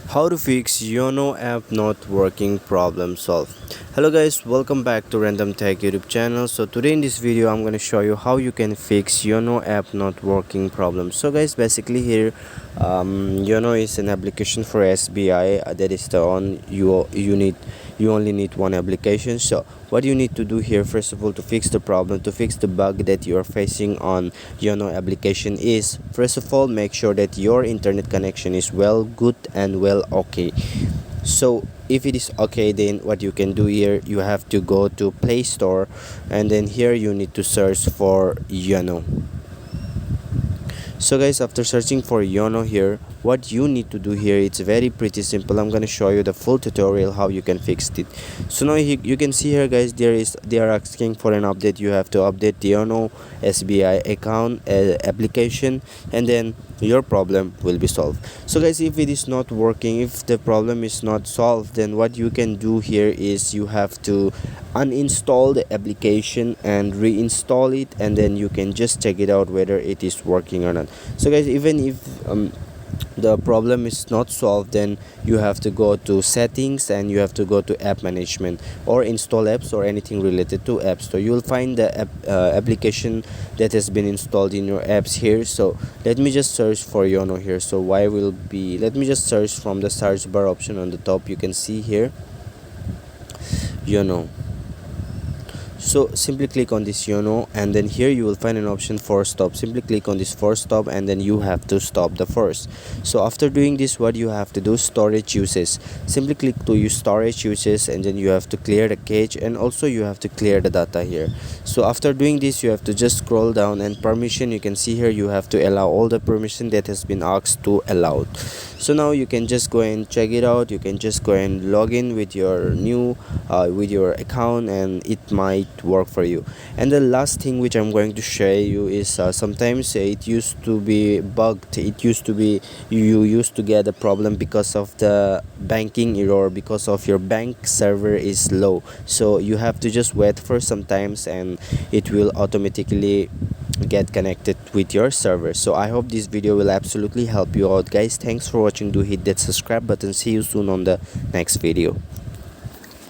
How to fix YONO app not working problem solve. Hello guys, welcome back to Random Tech YouTube channel. So today in this video I'm going to show you how you can fix YONO app not working problem. So guys, basically here YONO is an application for SBI. That is the on you only need one application. So what you need to do here, first of all, to fix the problem, to fix the bug that you are facing on YONO application, is first of all make sure that your internet connection is good and okay. So if it is okay, then what you can do here, you have to go to Play Store, and then here you need to search for YONO. So guys, after searching for YONO here, what you need to do here, it's very pretty simple. I'm gonna show you the full tutorial how you can fix it. So now you can see here guys, they are asking for an update. You have to update the YONO SBI account application, and then your problem will be solved. So guys, if it is not working, if the problem is not solved, then what you can do here is you have to uninstall the application and reinstall it, and then you can just check it out whether it is working or not. So guys, even if the problem is not solved, then you have to go to settings and you have to go to app management or install apps or anything related to apps. So you will find the application that has been installed in your apps here. So let me just search for YONO here. So let me just search from the search bar option on the top. You can see here YONO. So simply click on this YONO, and then here you will find an option for stop. Simply click on this for stop, and then you have to stop the force. So after doing this, what you have to do, storage uses. Simply click to use storage uses, and then you have to clear the cache, and also you have to clear the data here. So after doing this, you have to just scroll down, and permission, you can see here you have to allow all the permission that has been asked to allowed. So now you can just go and check it out. You can just go and log in with your new with your account, and it might work for you. And the last thing which I'm going to share you is sometimes it used to be bugged. It used to be you used to get a problem because of the banking error, because of your bank server is low. So you have to just wait for some times, and it will automatically get connected with your server. So I hope this video will absolutely help you out guys. Thanks for watching. Do hit that subscribe button. See you soon on the next video.